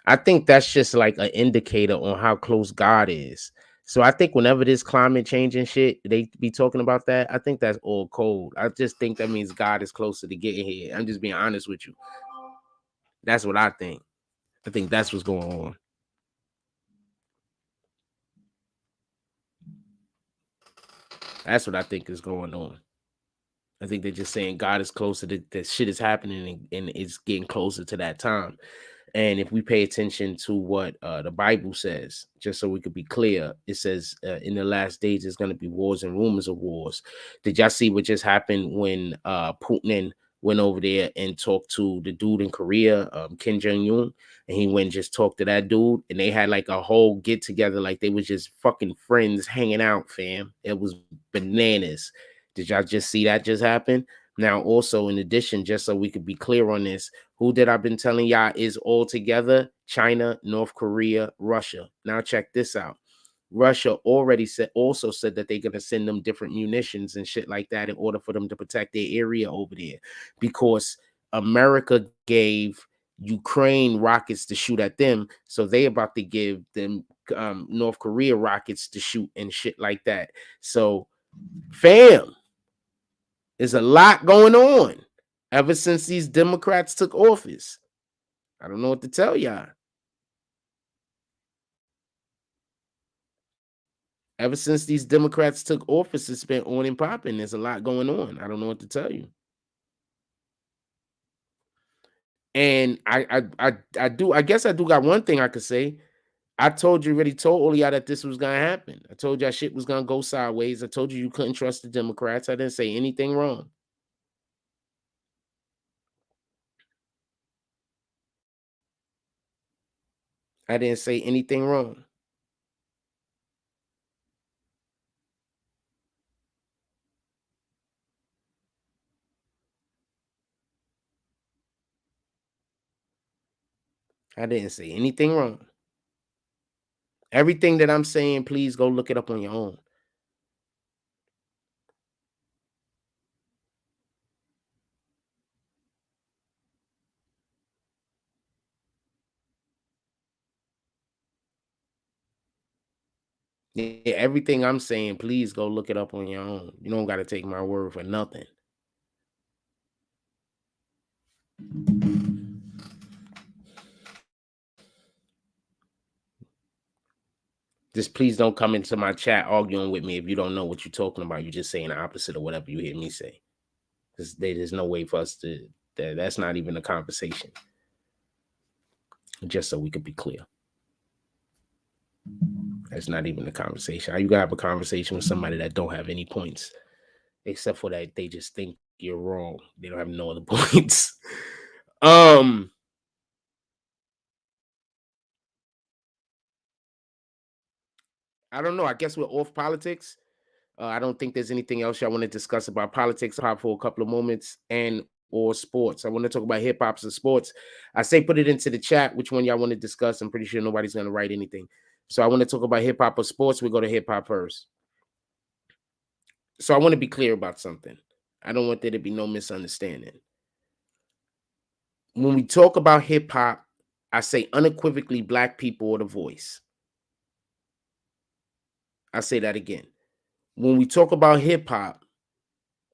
I think that's just like an indicator on how close God is. So I think whenever this climate change and shit, they be talking about that. I think that's all cold. I just think that means God is closer to getting here. I'm just being honest with you. That's what I think. I think that's what's going on. That's what I think is going on. I think they're just saying God is closer to that shit is happening and it's getting closer to that time. And if we pay attention to what the Bible says, just so we could be clear, it says in the last days there's going to be wars and rumors of wars. Did y'all see what just happened when Putin went over there and talked to the dude in Korea, Kim Jong-un, and he went and just talked to that dude, and they had like a whole get together, like they was just fucking friends hanging out, fam. It was bananas. Did y'all just see that just happen? Now, also, in addition, just so we could be clear on this, who did I've been telling y'all is all together? China, North Korea, Russia. Now, check this out. Russia already also said that they're going to send them different munitions and shit like that in order for them to protect their area over there, because America gave Ukraine rockets to shoot at them, so they about to give them North Korea rockets to shoot and shit like that. So, fam, there's a lot going on ever since these Democrats took office. I don't know what to tell y'all. Ever since these Democrats took office, it's been on and popping. There's a lot going on. I don't know what to tell you. And I guess I do got one thing I could say. I told you, already told all y'all that this was gonna happen. I told y'all shit was gonna go sideways. I told you couldn't trust the Democrats. I didn't say anything wrong. I didn't say anything wrong. I didn't say anything wrong. Everything that I'm saying, please go look it up on your own. Yeah, everything I'm saying, please go look it up on your own. You don't got to take my word for nothing. Just please don't come into my chat arguing with me if you don't know what you're talking about. You're just saying the opposite of whatever you hear me say. There's no way for us to, that's not even a conversation. Just so we could be clear. That's not even a conversation. How you gotta have a conversation with somebody that don't have any points, except for that they just think you're wrong. They don't have no other points. I don't know. I guess we're off politics. I don't think there's anything else y'all want to discuss about politics. Pop for a couple of moments and or sports. I want to talk about hip hops and sports. I say put it into the chat which one y'all want to discuss. I'm pretty sure nobody's going to write anything. So I want to talk about hip hop or sports. We go to hip hop first. So I want to be clear about something. I don't want there to be no misunderstanding. When we talk about hip hop, I say unequivocally black people are the voice. I say that again. When we talk about hip hop,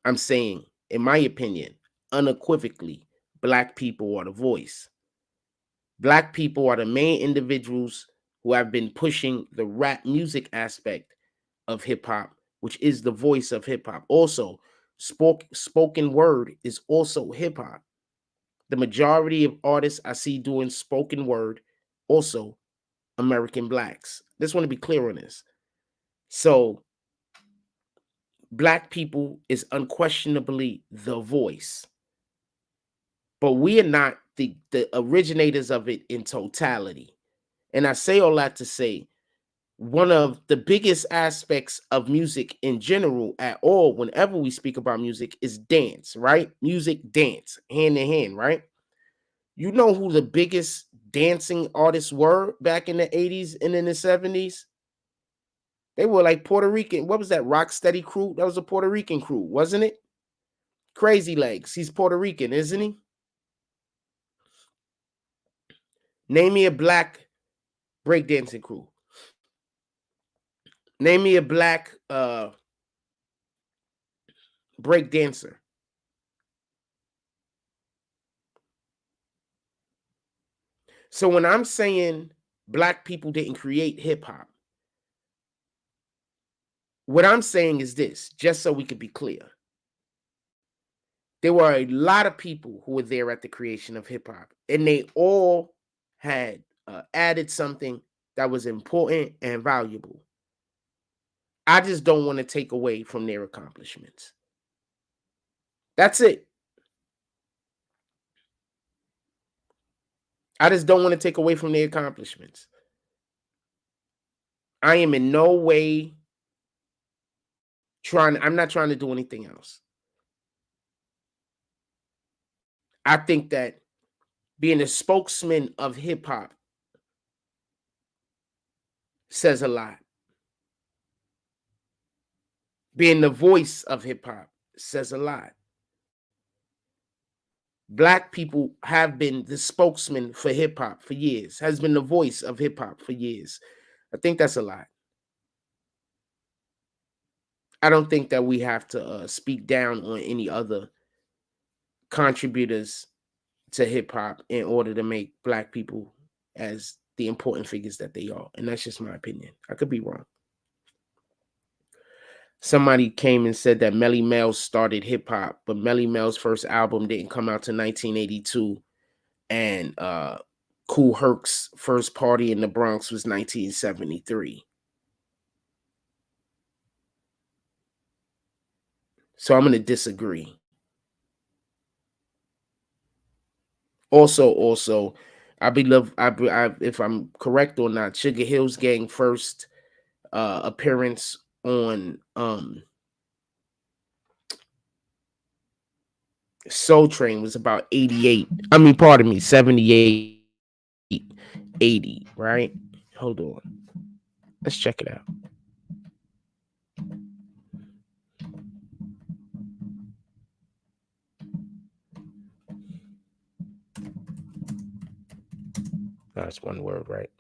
I'm saying, in my opinion, unequivocally, black people are the voice. Black people are the main individuals who have been pushing the rap music aspect of hip hop, which is the voice of hip hop. Also, spoken word is also hip hop. The majority of artists I see doing spoken word, also American blacks. Just want to be clear on this. So, black people is unquestionably the voice, but we are not the originators of it in totality. And I say all that to say, one of the biggest aspects of music in general at all, whenever we speak about music, is dance, right? Music, dance, hand in hand, right? You know who the biggest dancing artists were back in the 80s and in the 70s? They were like Puerto Rican. What was that? Rocksteady crew? That was a Puerto Rican crew, wasn't it? Crazy Legs. He's Puerto Rican, isn't he? Name me a black breakdancing crew. Name me a black break dancer. So when I'm saying black people didn't create hip hop, what I'm saying is this, just so we could be clear. There were a lot of people who were there at the creation of hip hop, and they all had added something that was important and valuable. I just don't want to take away from their accomplishments. That's it. I just don't want to take away from their accomplishments. I am in no way I'm not trying to do anything else. I think that being a spokesman of hip hop says a lot. Being the voice of hip hop says a lot. Black people have been the spokesman for hip hop for years, has been the voice of hip hop for years. I think that's a lot. I don't think that we have to speak down on any other contributors to hip hop in order to make black people as the important figures that they are. And that's just my opinion. I could be wrong. somebody came and said that Melly Mel started hip hop, but Melly Mel's first album didn't come out till 1982, and Kool Herc's first party in the Bronx was 1973. So I'm gonna disagree. Also, I believe if I'm correct or not, Sugar Hill's Gang first appearance on Soul Train was about 88. I mean, pardon me, 78, 80, right? Hold on. Let's check it out. That's one word, right?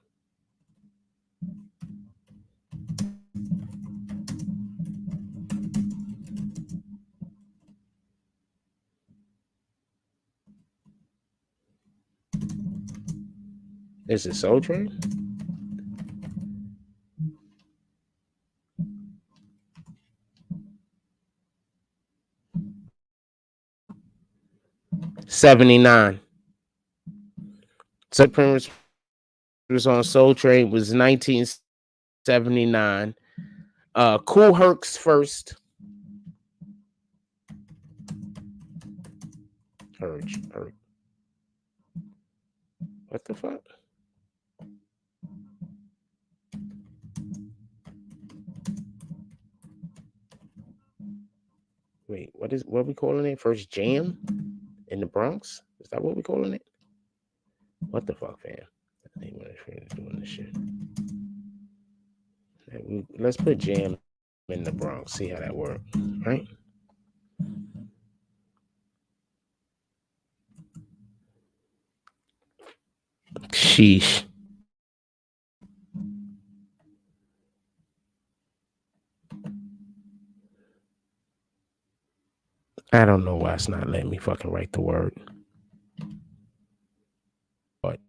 Is it Soul Train? '79. So premise was on Soul Train was 1979. Kool Herc's first. Herc. What the fuck? Wait, what are we calling it? First Jam in the Bronx? Is that what we calling it? What the fuck, fam? I ain't doing this shit. Let's put Jam in the Bronx. See how that works, right? Sheesh. I don't know why it's not letting me fucking write the word. But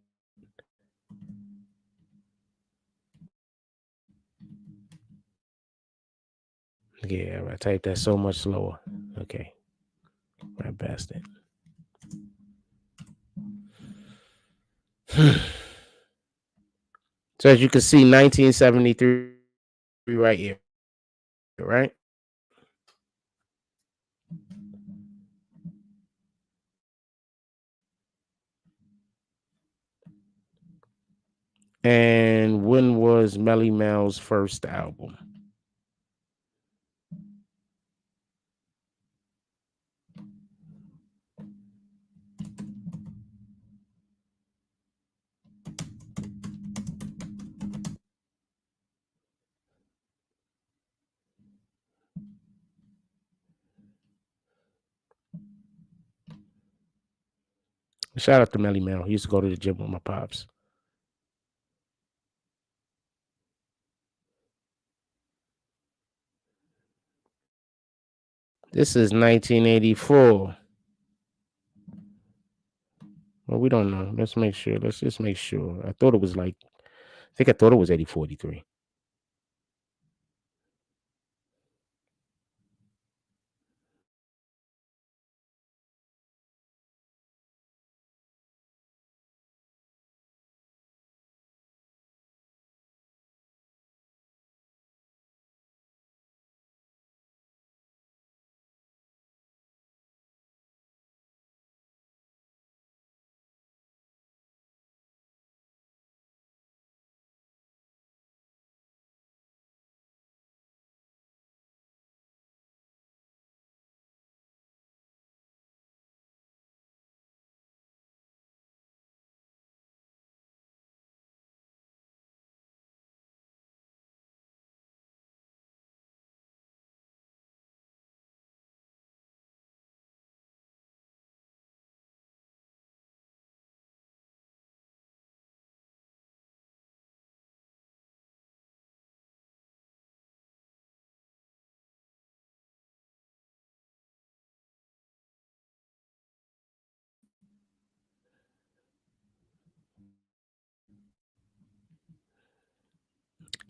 yeah, I typed that so much slower. Okay. Right bastard. So as you can see, 1973 right here, right? And when was Melly Mel's first album? Shout out to Melly Mel. He used to go to the gym with my pops. This is 1984. Well, we don't know. Let's make sure. Let's just make sure. I thought it was like, I think I thought it was 84, 83.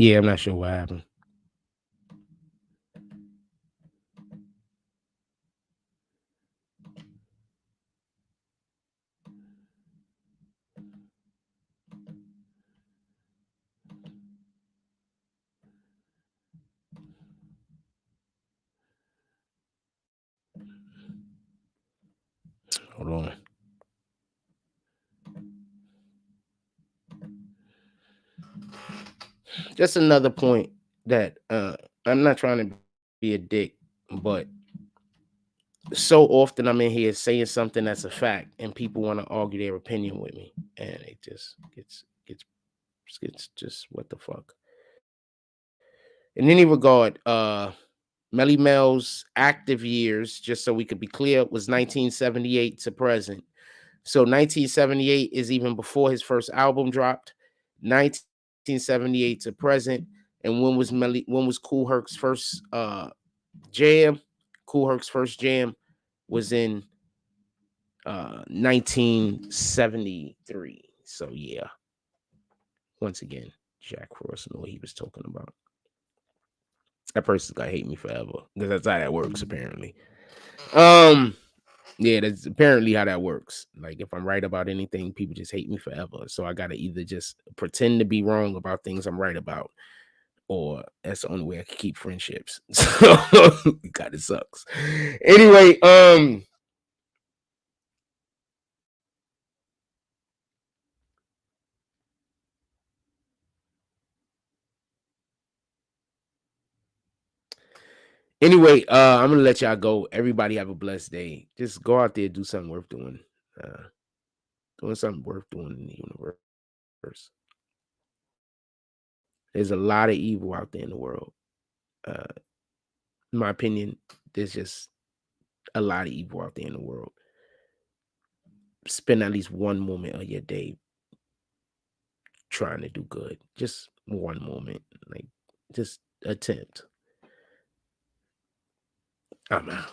Yeah, I'm not sure what happened. just another point that I'm not trying to be a dick, but so often I'm in here saying something that's a fact, and people want to argue their opinion with me, and it just gets just what the fuck. In any regard, Melly Mel's active years, just so we could be clear, was 1978 to present. So 1978 is even before his first album dropped. 1978 to present. And when was Kool Herc's first jam? Kool Herc's first jam was in 1973. So yeah. Once again, Jack Frost knew what he was talking about. That person's gonna hate me forever because that's how that works, apparently. Yeah, that's apparently how that works. Like, if I'm right about anything, people just hate me forever. So I gotta either just pretend to be wrong about things I'm right about, or that's the only way I can keep friendships. So God, it sucks. Anyway, I'm gonna let y'all go. Everybody have a blessed day. Just go out there, do something worth doing. Doing something worth doing in the universe. There's a lot of evil out there in the world. In my opinion, there's just a lot of evil out there in the world. Spend at least one moment of your day trying to do good. Just one moment. Like, just attempt. I'm out.